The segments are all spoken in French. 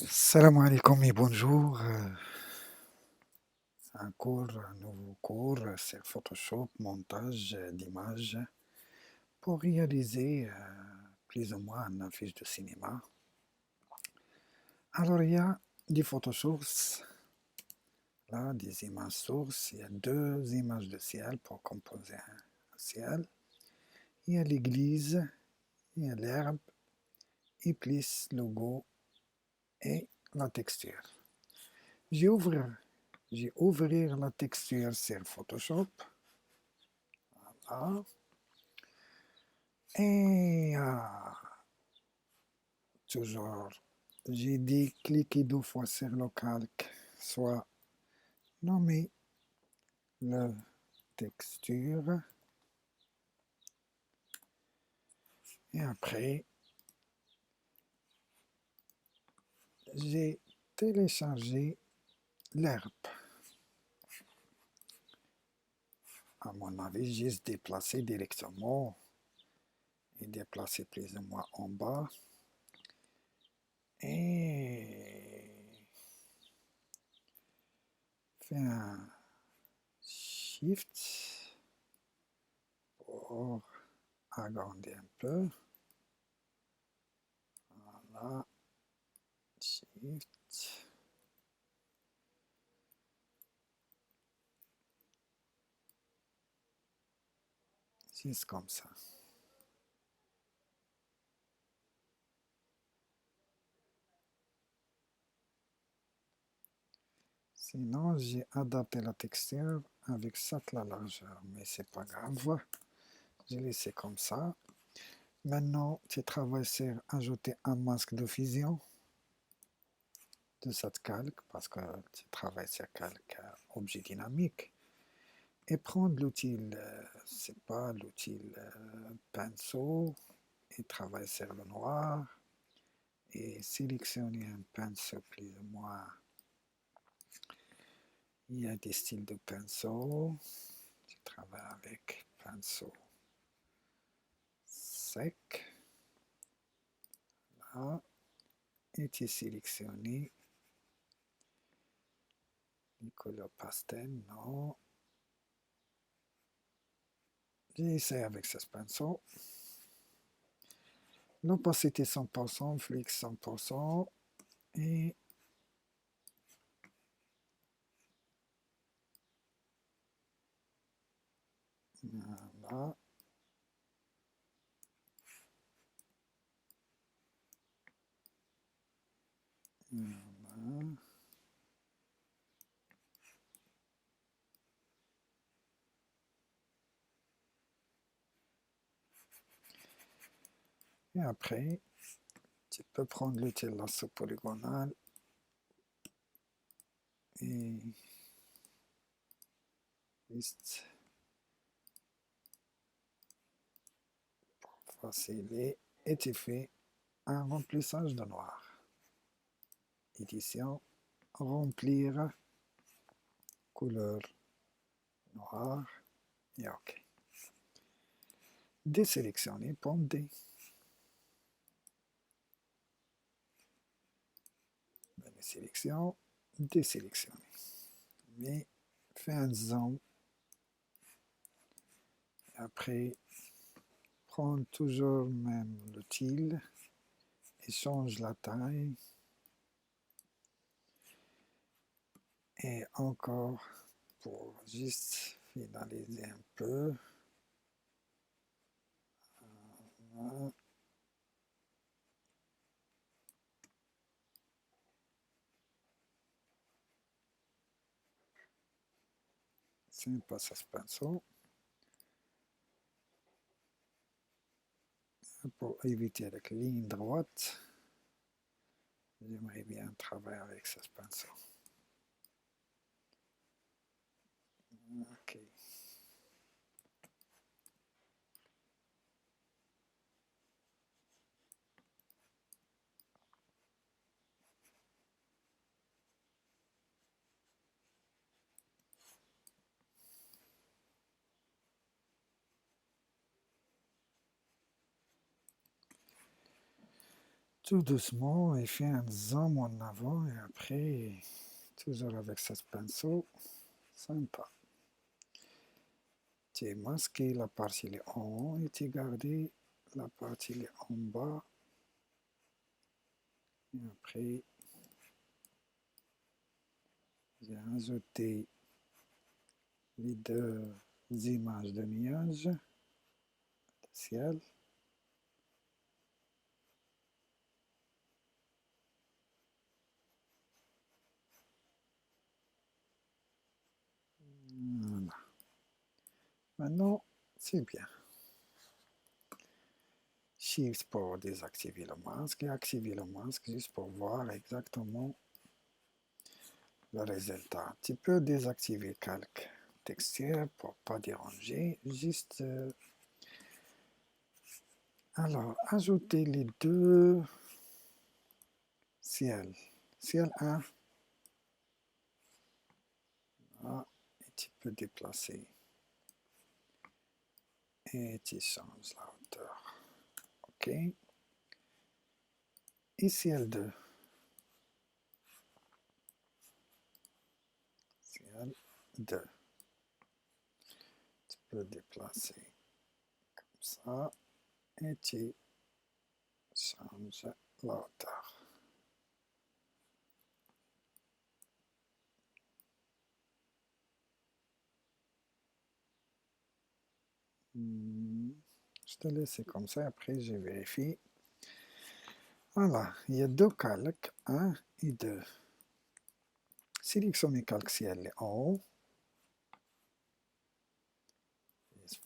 Salam alaikum et bonjour. Un nouveau cours sur Photoshop, montage d'images pour réaliser plus ou moins un affiche de cinéma. Alors il y a des photos sources, là, des images sources. Il y a deux images de ciel pour composer un ciel. Il y a l'église, il y a l'herbe, et plus logo et la texture. J'ai ouvert la texture sur Photoshop. Voilà. Et toujours, j'ai dit cliquer deux fois sur le calque, soit nommer la texture. Et après, j'ai téléchargé l'herbe. À mon avis, juste déplacer directement et déplacer plus ou moins en bas. Et faire un shift pour agrandir un peu. Voilà, shift. Juste comme ça. Sinon, j'ai adapté la texture avec cette la largeur, mais c'est pas grave. J'ai laissé comme ça. Maintenant, tu travailles sur ajouter un masque de fusion de cette calque, parce que tu travailles sur calque objet dynamique. Et prendre l'outil, c'est pas l'outil pinceau, et travailler sur le noir, et sélectionner un pinceau plus ou moins. Il y a des styles de pinceau. Tu travailles avec pinceau sec. Là. Et tu sélectionnes les couleurs pastel. Non. J'essaie avec ce pinceau. L'opacité 100%, flix 100%. Et voilà. Voilà. Et après, tu peux prendre l'outil lasso polygonal et juste pour faciliter. Et tu fais un remplissage de noir. Édition, remplir, couleur noire et OK. Désélectionner, pomme D. Sélection, désélectionner. Mais fais un zoom. Après, prends toujours même l'outil et change la taille. Et encore pour juste finaliser un peu. Voilà. C'est un passage pinceau. Pour éviter avec ligne droite, j'aimerais bien travailler avec ce pinceau. OK. Tout doucement, il fait un zoom en avant et après, toujours avec ce pinceau, sympa. Tu as masqué la partie en haut et tu as gardé la partie en bas. Et après, j'ai ajouté les deux images de nuages, de ciel. Voilà. Maintenant, c'est bien. Shift pour désactiver le masque et activer le masque juste pour voir exactement le résultat. Tu peux désactiver calque texture pour pas déranger. Juste alors ajouter les deux ciel. Ciel 1. Là, et tu peux déplacer. Et tu changes la hauteur. OK. Et ciel 2. Ciel 2. Tu peux déplacer comme ça. Et tu changes la hauteur. Je te laisse comme ça, après je vérifie. Voilà, il y a deux calques, 1 et 2. Sélectionnez calque ciel en haut.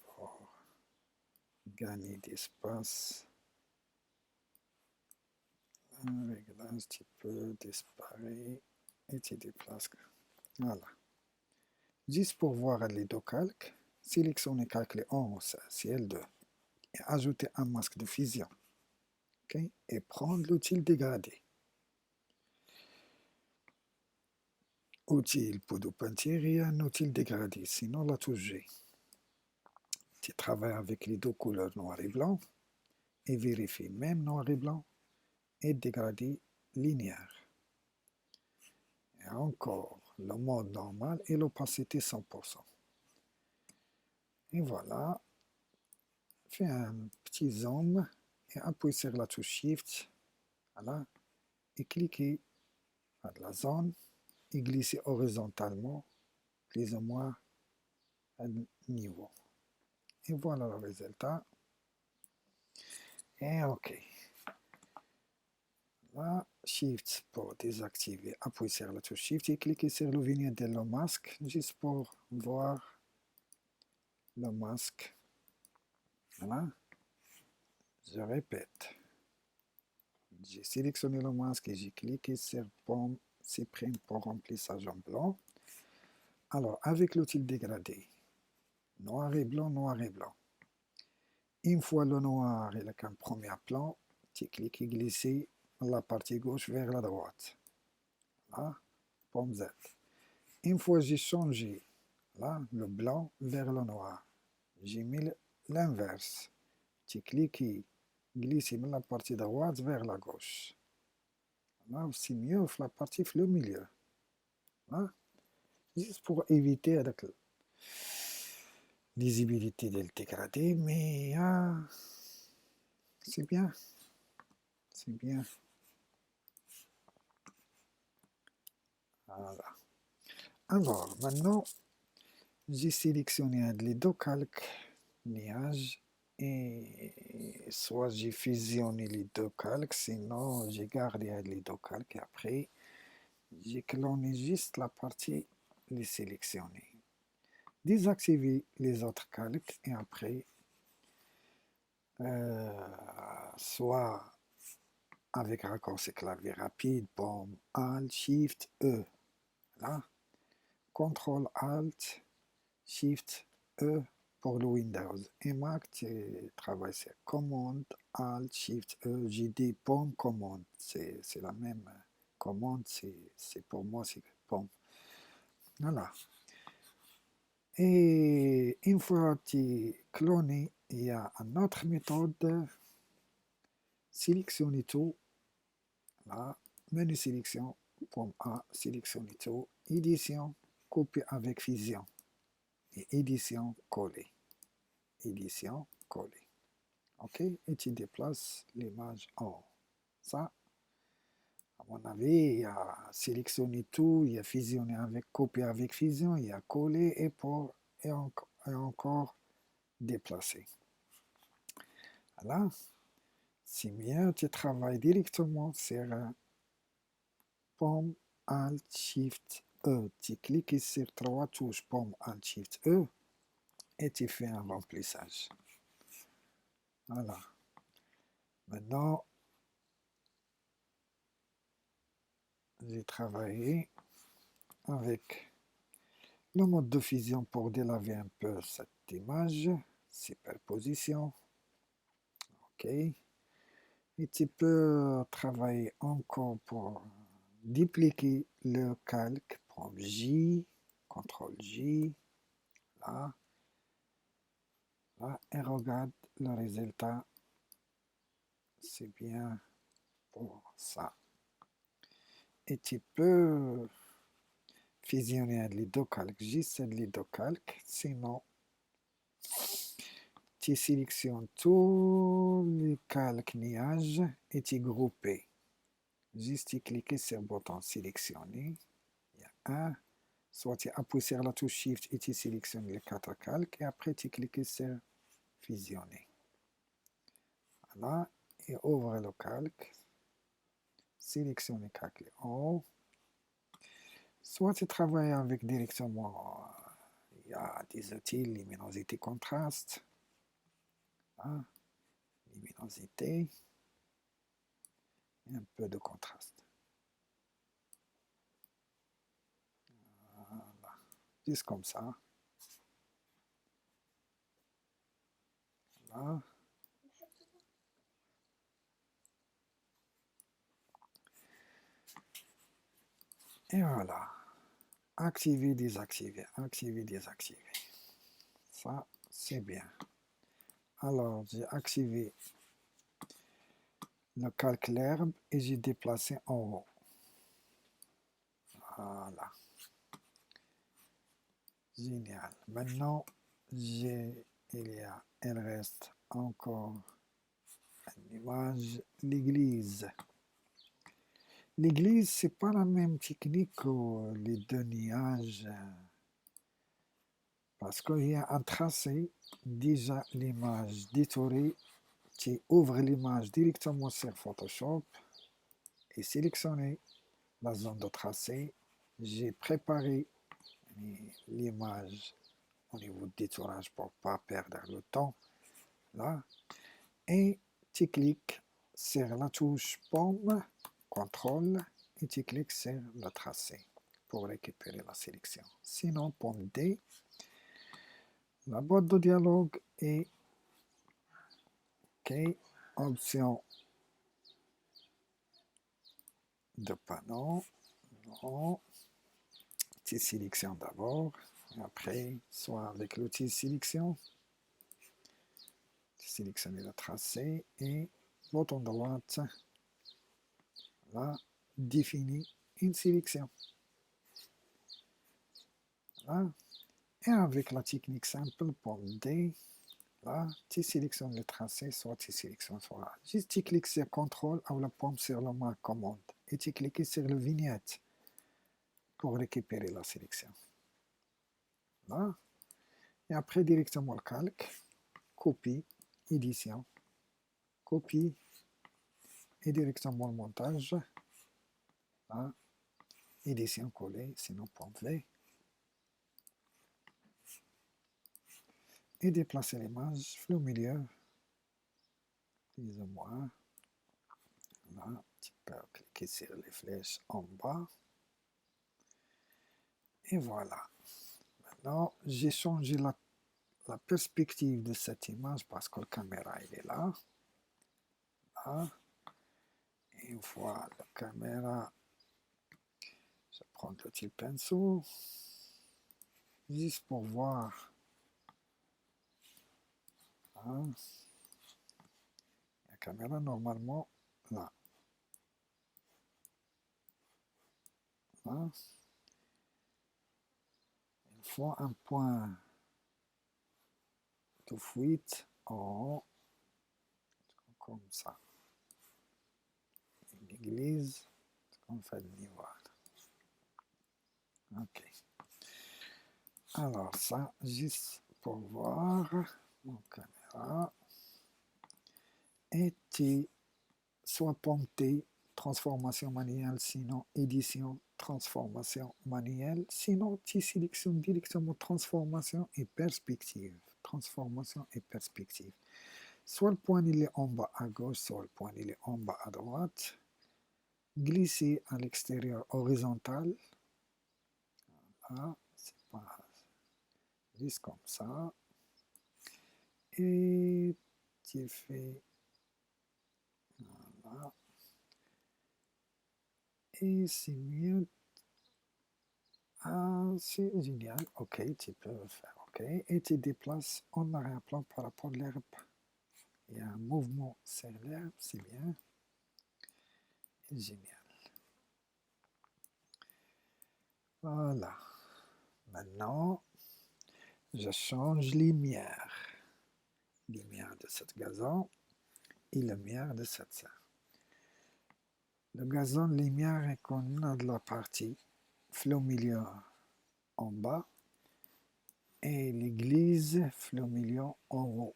Pour gagner d'espace. Un réglage, tu peux disparaître et tu déplaces. Voilà. Juste pour voir les deux calques, sélectionnez calque en haut, ciel 2. Et ajoutez un masque de fusion. Okay? Et prendre l'outil dégradé. Outil pour peinture et un outil dégradé, sinon la touche G. Tu travailles avec les deux couleurs noir et blanc et vérifie même noir et blanc et dégradé linéaire. Et encore le mode normal et l'opacité 100%. Et voilà, fais un petit zoom et appuie sur la touche Shift, voilà, et cliquez à la zone et glissez horizontalement, plus ou moins à niveau. Et voilà le résultat. Et OK. Là, Shift pour désactiver, appuyez sur la touche Shift et cliquez sur le vignette de le masque juste pour voir le masque. Voilà. Je répète. J'ai sélectionné le masque et j'ai cliqué sur Pomme supprime pour remplissage en blanc. Alors, avec l'outil dégradé, noir et blanc, noir et blanc. Une fois le noir et le premier plan, tu cliques et glisses la partie gauche vers la droite. Là, Pomme Z. Une fois j'ai changé là, le blanc vers le noir, j'ai mis l'inverse. Tu cliques et glisses la partie droite vers la gauche. Là aussi mieux la partie le milieu. Là, juste pour éviter la lisibilité del dégradé, mais c'est bien. C'est bien. Voilà. Alors, maintenant, j'ai sélectionné les deux calques nuages et soit j'ai fusionné les deux calques, sinon j'ai gardé les deux calques et après j'ai cloné juste la partie les sélectionner. Désactiver les autres calques et après soit avec raccourci clavier rapide, pomme, Alt, Shift, E. Là, CTRL, Alt, Shift, E pour le Windows. Et Mac, tu travailles sur commande, Alt, Shift, E. J'ai dit pomme, commande. C'est la même commande, c'est pour moi, c'est pomme. Voilà. Et une fois que tu clones, il y a une autre méthode. Sélectionnez tout Là, menu sélection, pomme A, sélectionner tout, édition, copier avec fusion, et édition, coller. Édition, coller. OK? Et tu déplaces l'image en haut. Ça, à mon avis, il y a sélectionner tout, il y a fusionner avec, copier avec fusion, il y a coller et encore déplacer. Voilà. C'est mieux, tu travailles directement sur pomme, Alt, Shift, E. Tu cliques sur trois touches pomme, Alt, Shift, E et tu fais un remplissage. Voilà. Maintenant, j'ai travaillé avec le mode de fusion pour délaver un peu cette image. Superposition. OK. Et tu peux travailler encore pour dupliquer le calque. Prends J, CTRL J, là, là, et regarde le résultat. C'est bien pour ça. Et tu peux fusionner les deux calques, juste les deux calques, sinon tu sélectionnes tous les calques nuages et tu groupes. Juste tu cliques sur le bouton sélectionner, il y a un, soit tu appuies sur la touche Shift et tu sélectionnes les quatre calques et après tu cliques sur fusionner. Voilà, et ouvre le calque, sélectionne le calque en haut. Soit tu travailles avec directement, il y a des outils, luminosité, contraste, hein, luminosité et un peu de contraste. Voilà, juste comme ça. Voilà. Et voilà. Activer, désactiver, activer, désactiver. Ça, c'est bien. Alors, j'ai activé le calque l'herbe et j'ai déplacé en haut. Voilà. Génial. Maintenant, il reste encore une image, l'église. L'église, c'est pas la même technique que les deux nuages, parce qu'il y a un tracé, déjà l'image détourée, tu ouvres l'image directement sur Photoshop et sélectionner la zone de tracé. J'ai préparé l'image au niveau de détourage pour ne pas perdre le temps. Là, et tu cliques sur la touche pomme, contrôle, et tu cliques sur le tracé pour récupérer la sélection. Sinon, pomme D, la boîte de dialogue et OK, option de panneau, non, tu sélectionnes d'abord, après, soit avec l'outil sélection, tu sélectionnes le tracé et bouton droite, là, définit une sélection. Là, et avec la technique simple pomme D, là, tu sélectionnes le tracé, soit tu sélectionnes soit. Juste tu cliques sur CTRL ou la pomme sur la main commande et tu cliques sur le vignette pour récupérer la sélection. Là, et après directement le calque, copie, édition, copie et directement le montage. Là, édition collée, sinon pomme V. Et déplacer l'image au milieu, plus ou moins. Là, tu peux cliquer sur les flèches en bas. Et voilà. Maintenant, j'ai changé la perspective de cette image parce que la caméra il est là. Là. Et une fois la caméra, je prends le petit pinceau juste pour voir. Hein. La caméra normalement là. Voilà. Il faut un point de fuite en haut, comme ça. L'église, on fait le niveau. Ok. Alors ça, juste pour voir mon caméra. Et tu soit poncté, transformation manuelle, sinon édition, transformation manuelle, sinon tu sélectionnes directement transformation et perspective. Transformation et perspective. Soit le point il est en bas à gauche, soit le point il est en bas à droite. Glisser à l'extérieur horizontal. Voilà, c'est pas juste comme ça. Et tu fais voilà. Et c'est mieux. Ah, c'est génial. Ok, tu peux le faire. Ok, et tu déplaces en arrière-plan par rapport à l'herbe. Il y a un mouvement sur l'herbe, c'est bien. Génial. Voilà. Maintenant, je change les lumière. Lumière de cette gazon et lumière de cette serre. Le gazon lumière est qu'on a de la partie flot milieu en bas et l'église flot milieu en haut.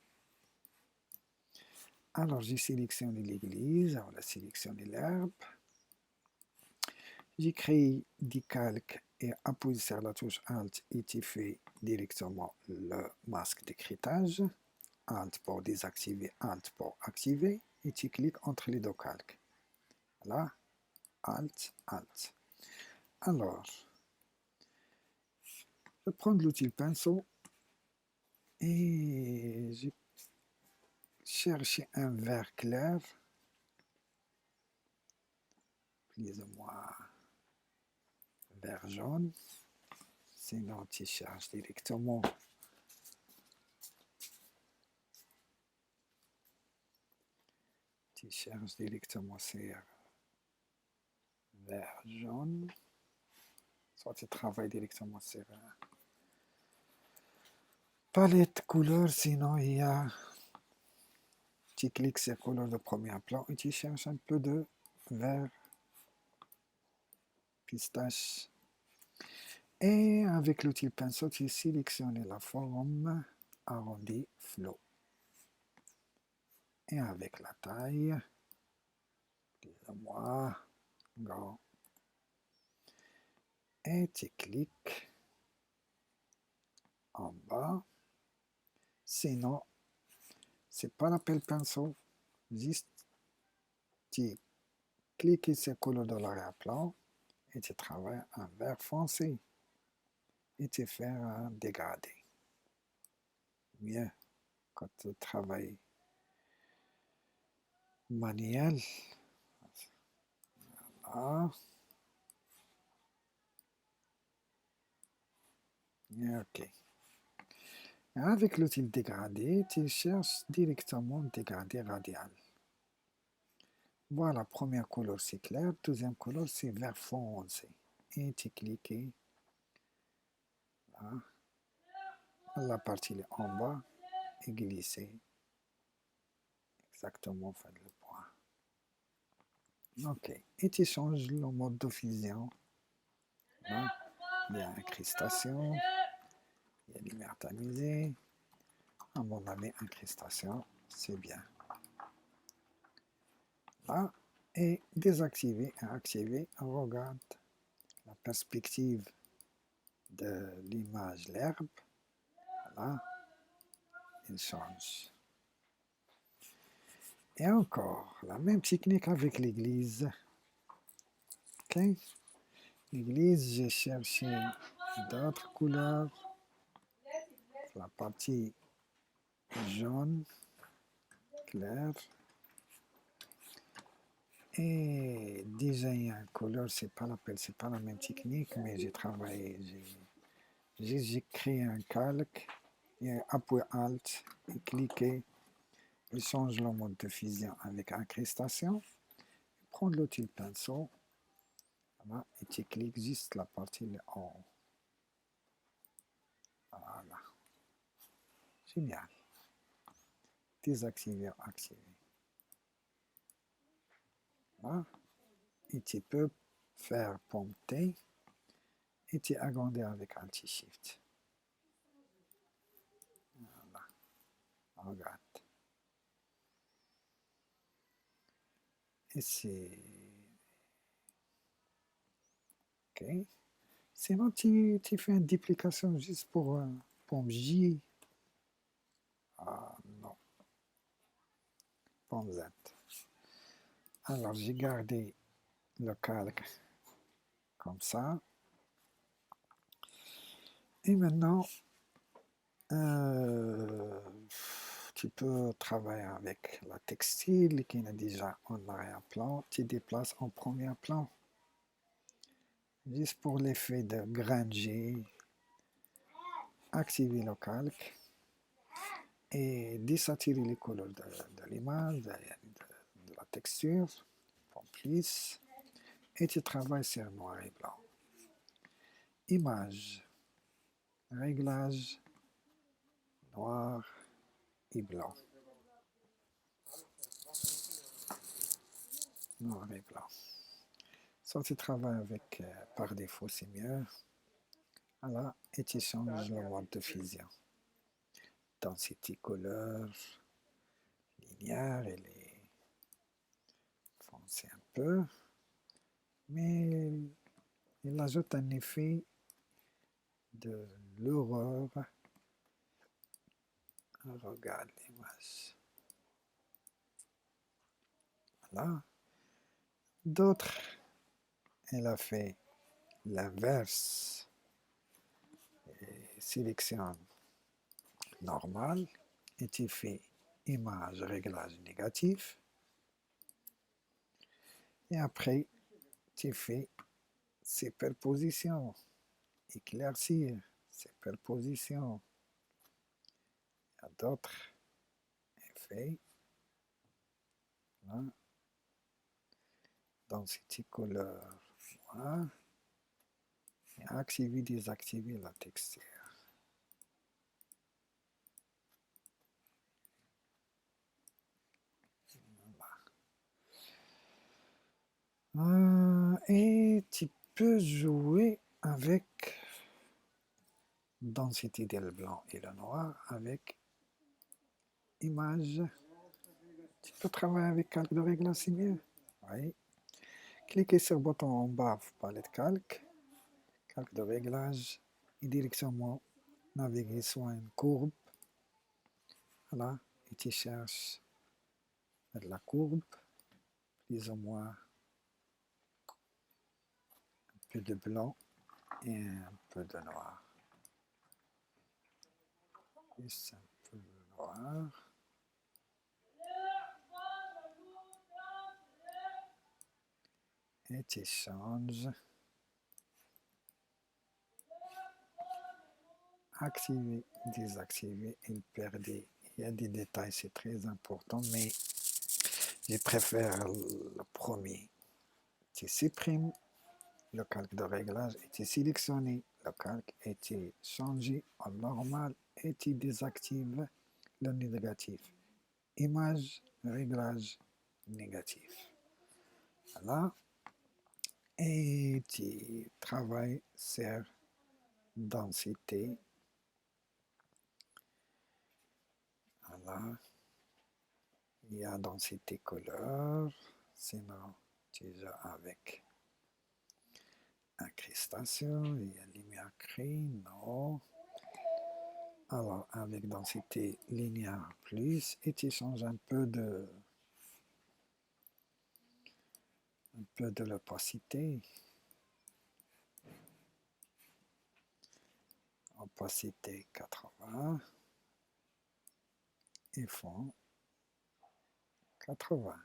Alors j'ai sélectionné l'église, on a sélectionné l'herbe. J'ai créé des calques et appuyé sur la touche Alt et tu fais directement le masque d'écritage. Alt pour désactiver, Alt pour activer et tu cliques entre les deux calques. Voilà, Alt, Alt. Alors, je prends l'outil pinceau et je cherche un vert clair, plus ou moins vert jaune. Sinon, tu cherches directement sur vert jaune. Soit tu travailles directement sur palette couleur, sinon il y a tu cliques sur couleur de premier plan et tu cherches un peu de vert pistache. Et avec l'outil pinceau, tu sélectionnes la forme arrondie flow. Et avec la taille, plus ou moins grand. Et tu cliques en bas. Sinon, c'est pas l'appel pinceau, juste tu cliques sur couleur de l'arrière-plan et tu travailles un vert foncé et tu fais un dégradé. Mieux quand tu travailles manuel. Voilà. Ok. Avec l'outil dégradé, tu cherches directement dégradé radial. Voilà, première couleur c'est clair, deuxième couleur c'est vert foncé. Et tu cliques là, la partie en bas et glisser exactement faire le point. Ok, et tu changes le mode de fusion. Là, il y a incrustation, il y a lumière tamisée. À mon avis, incrustation, c'est bien. Là, et désactiver et activer, on regarde la perspective de l'image l'herbe. Voilà, il change. Et encore, la même technique avec l'église. Ok, l'église, j'ai cherché d'autres couleurs. La partie jaune, clair. Et déjà, il y a une couleur, c'est pas la même technique, mais j'ai travaillé, j'ai créé un calque, et appuyé Alt et cliquer, et change le mode de fusion avec incrustation. Prendre l'outil pinceau, Voilà, et tu cliques juste la partie en haut. Voilà. Génial. Désactiver, activer. Voilà. Et tu peux faire pomper et tu agrandir avec Alt-Shift. Voilà. Regarde. Et c'est... OK. Sinon, tu fais une duplication juste pour pompe J. Ah non. Pompe Z. Alors, j'ai gardé le calque comme ça. Et maintenant, tu peux travailler avec la textile qui est déjà en arrière-plan. Tu déplaces en premier plan. Juste pour l'effet de granger, activer le calque et désaturer les couleurs de l'image, de la texture, plus, et tu travailles sur noir et blanc. Image, réglage, noir et blanc. Noir et blanc. Si tu travailles avec par défaut, c'est mieux. Voilà, et tu changes le mode de fusion. Densité couleur, linéaire, et les foncer un peu. Mais il ajoute un effet de l'horreur. Regarde l'image. Voilà. D'autres, elle a fait l'inverse. Sélectionne normal et tu fais image réglage négatif. Et après, tu fais superposition, éclaircir, superposition. Il y a d'autres effets. Là. Densité couleur. Voilà. Et activer, désactiver la texture. Et tu peux jouer avec densité du blanc et le noir avec image. Tu peux travailler avec calque de réglage, c'est mieux. Oui. Cliquez sur le bouton en bas, palette calque, calque de réglage, et directement naviguer sur une courbe. Voilà, et tu cherches la courbe, plus ou moins un peu de blanc et un peu de noir. Juste un peu de noir. Et tu changes. Activer, désactiver et perdre. Il y a des détails, c'est très important, mais je préfère le premier. Tu supprimes le calque de réglage et tu sélectionnes le calque et tu changes en normal et tu désactives le négatif. Image, réglage, négatif. Voilà. Et tu travailles sur densité. Voilà. Il y a densité couleur. Sinon, tu joues avec incrustation. Il y a lumière gris. Non. Alors, avec densité linéaire plus, et tu changes un peu de l'opacité. Opacité 80 et fond 80.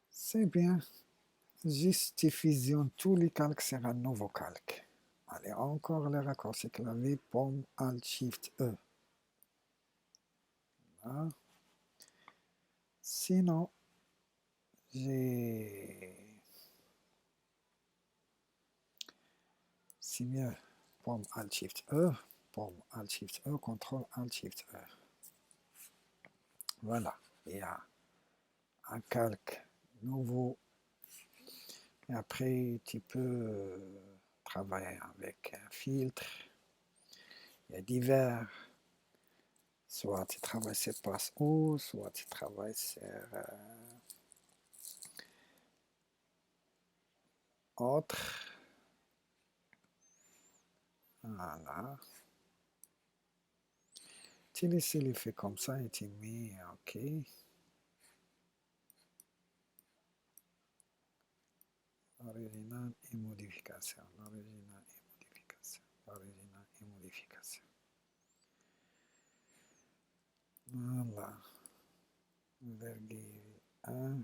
C'est bien. Juste tu fusionnes tous les calques sur un nouveau calque. Allez, encore le raccourci clavier, pomme, Alt, Shift, E. Voilà. Sinon, C'est mieux. Pomme Alt Shift E. Pomme Alt Shift E. Contrôle Alt Shift E. Voilà. Il y a un calque nouveau. Et après, tu peux travailler avec un filtre. Il y a divers. Soit tu travailles sur passe haut, soit tu travailles sur autre. Voilà. Tu laisses l'effet comme ça et tu mets OK. Original et modification. L'original et modification. L'original et modification. Voilà. Virgule 1.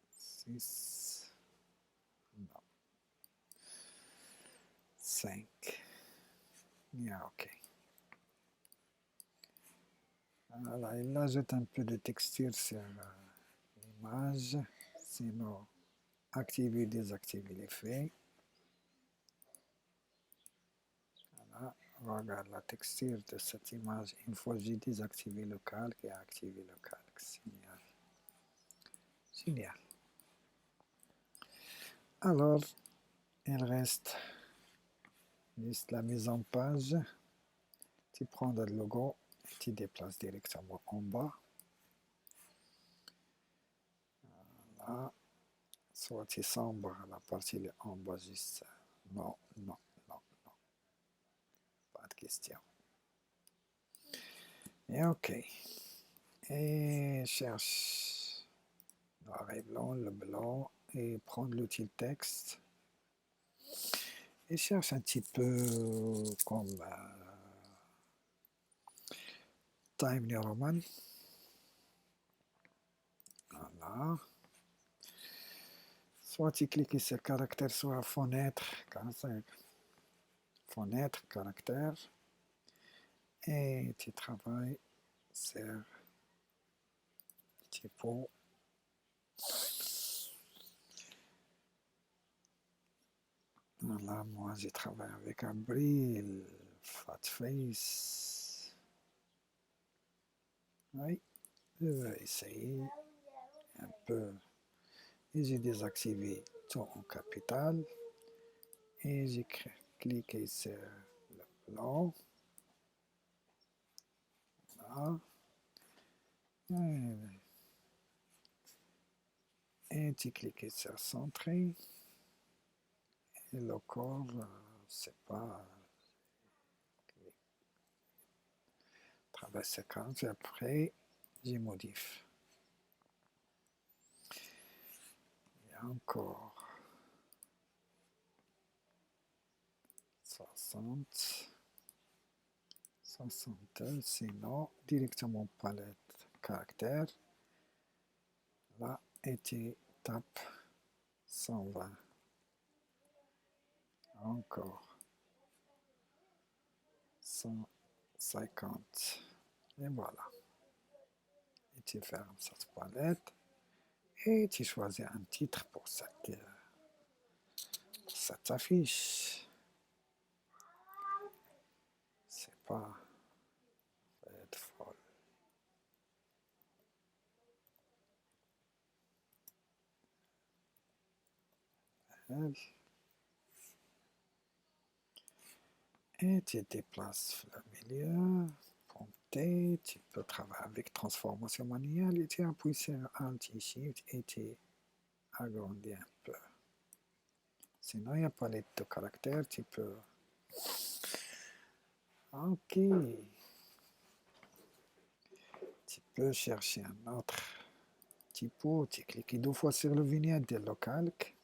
6. Non. 5. Yeah, OK. Voilà, il ajoute un peu de texture sur l'image. Sinon, activer, désactiver l'effet. Voilà, regarde la texture de cette image. Une fois j'ai désactivé le calque et activé le calque. Génial. Génial. Alors, il reste juste la mise en page. Tu prends le logo et tu déplaces directement en bas. Voilà. Soit tu sombres la partie en bas juste. Non, non, non, non. Pas de question. Et OK. Et cherche noir et blanc, le blanc, et prendre l'outil texte. Et cherche un petit peu comme Time New Roman. Voilà. Soit tu cliques sur caractère, soit fenêtre, fenêtre, caractère, et tu travailles sur typo. Voilà, moi j'ai travaillé avec Abril, Fatface. Oui, je vais essayer un peu. Et j'ai désactivé tout en capital. Et j'ai cliqué sur le blanc. Voilà. Et tu cliques sur centrer. Et le corps, c'est pas traverser 15 et après j'y modifie. Il y a encore 60, 62, sinon directement palette caractère. Là, et tu tapes 120. Encore 150. Et voilà. Et tu fermes cette palette. Et tu choisis un titre pour cette affiche. C'est pas être folle. Et tu déplaces le milieu. Prompter. Tu peux travailler avec transformation manuelle. Et tu appuies sur Alt et Shift et tu agrandis un peu. Sinon, il n'y a pas les deux caractères. Tu peux. OK. Tu peux chercher un autre typo. Tu cliques 2 fois sur le vignette de le calque.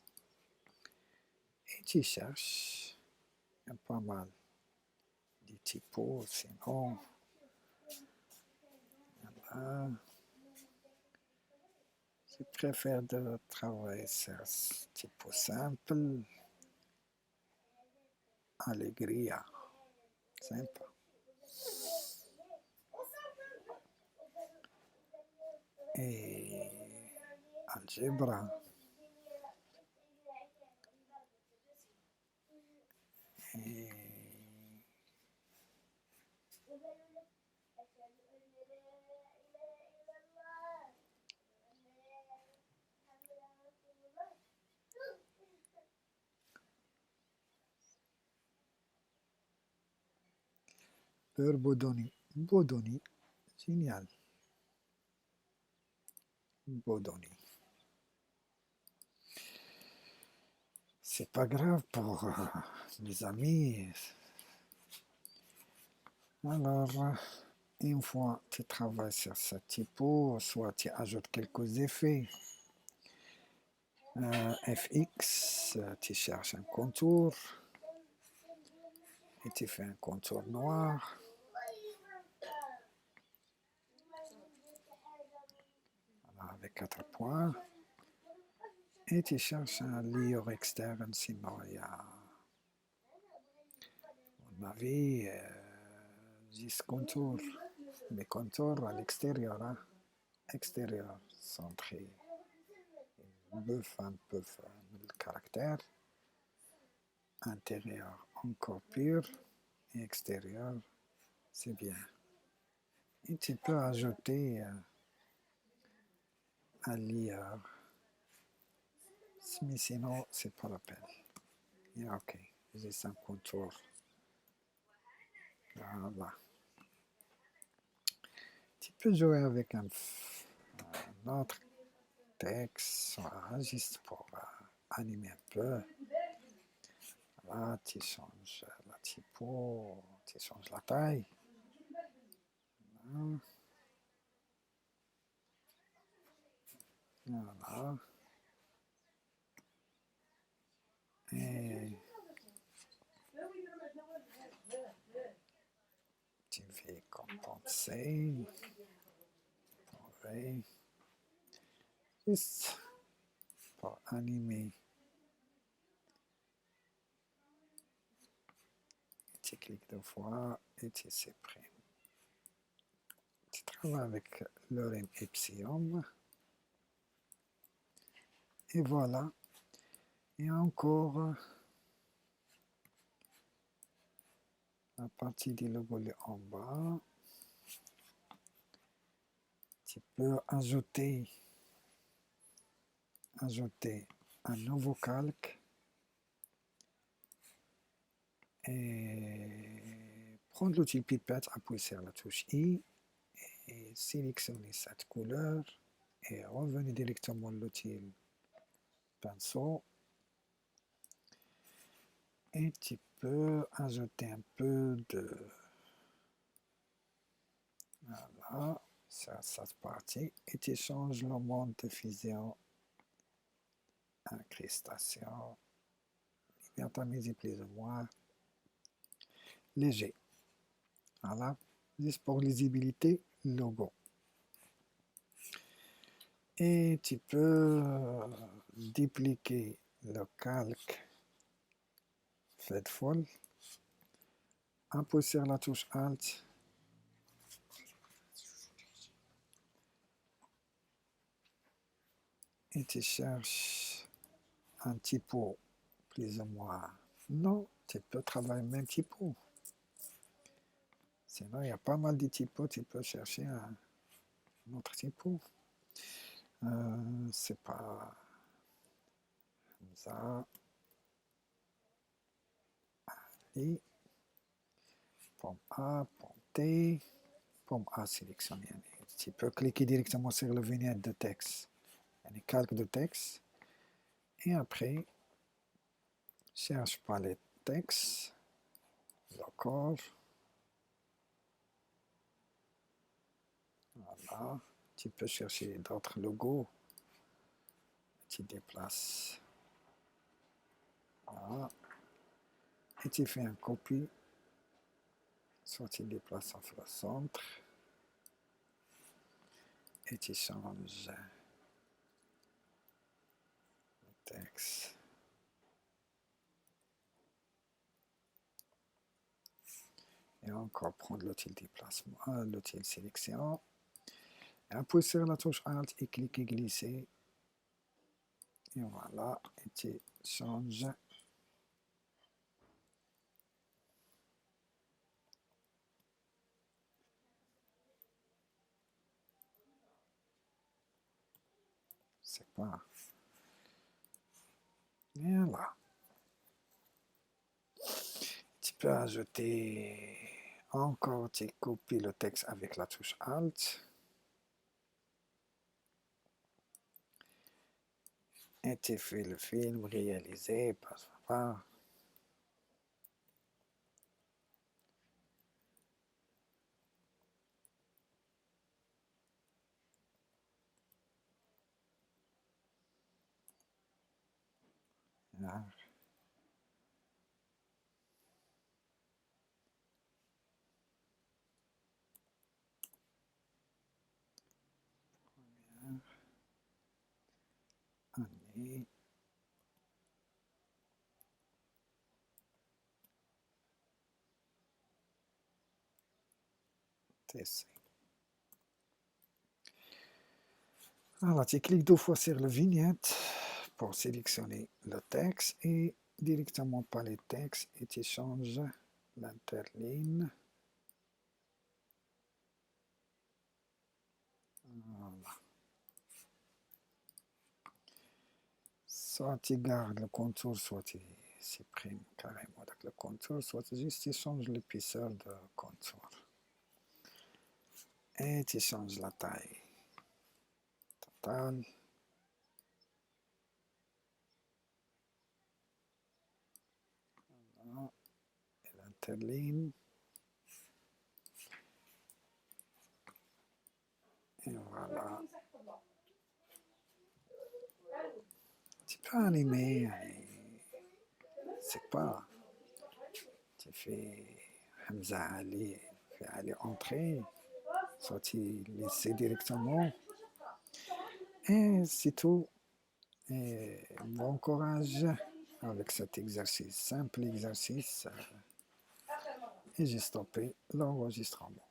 Et tu cherches. Il y a pas mal de typos. Sinon, voilà. Je préfère de travailler sur typo simple. Allegria. Simple. et algèbre. Et Peur Bodoni. Bodoni, génial. Bodoni. C'est pas grave pour mes amis. Alors, une fois tu travailles sur ce typo, soit tu ajoutes quelques effets. FX, tu cherches un contour et tu fais un contour noir. Voilà, avec 4 points. Et tu cherches un lieur externe, sinon il y a, à mon avis, 10 contours. Les contours à l'extérieur, hein. Extérieur, centré. Buff un peu le caractère. Intérieur encore pur. Et extérieur, c'est bien. Et tu peux ajouter un lieur. Mais sinon, c'est pas la peine. Et ok, j'ai 5 contours. Voilà. Tu peux jouer avec un autre texte, voilà, juste pour animer un peu. Là, tu changes la typo, tu changes la taille. Voilà. Et tu fais compenser. Oui. Juste pour animer. Tu cliques 2 fois et tu supprimes. Tu travailles avec lorem ipsum. Et voilà. Et encore la partie du logo en bas. Tu peux ajouter un nouveau calque et prendre l'outil pipette, appuyer sur la touche I et sélectionner cette couleur et revenir directement à l'outil pinceau. Et tu peux ajouter un peu de... Voilà, sur cette partie. Et tu changes le mode de fusion, incrustation, libertamisé plus ou moins léger. Voilà, juste pour lisibilité, logo. Et tu peux dupliquer le calque Faithful, appuyer sur la touche Alt et tu cherches un typo plus ou moins. Non, tu peux travailler même typo. Sinon, il y a pas mal de typos, tu peux chercher un autre typo. C'est pas comme ça. Et pomme A, pomme T, pomme A sélectionné. Tu peux cliquer directement sur le vignette de texte, le calque de texte. Et après, cherche palette texte, d'accord. Voilà, tu peux chercher d'autres logos. Tu déplaces. Voilà. Et tu fais un copie. Soit tu déplaces en le centre. Et tu changes le texte. Et encore prendre l'outil déplacement, l'outil sélection. Appuie sur la touche Alt et cliquez glisser. Et voilà, et tu changes. C'est pas. Voilà. Tu peux ajouter encore, tu copies le texte avec la touche Alt. Et tu fais le film réalisé par. Là. Année. TC. Alors, tu cliques 2 fois sur le vignette pour sélectionner le texte et directement par les textes et tu changes l'interligne. Voilà. Soit tu gardes le contour, soit tu supprimes carrément le contour, soit juste tu changes l'épaisseur de contour. Et tu changes la taille totale. Voilà. Et l'interligne. Et voilà. Tu peux animer, c'est pas. Tu fais Hamza Ali, fais Ali entrer, soit tu laisses directement. Et c'est tout. Et bon courage avec cet exercice, simple exercice. Et j'ai stoppé l'enregistrement.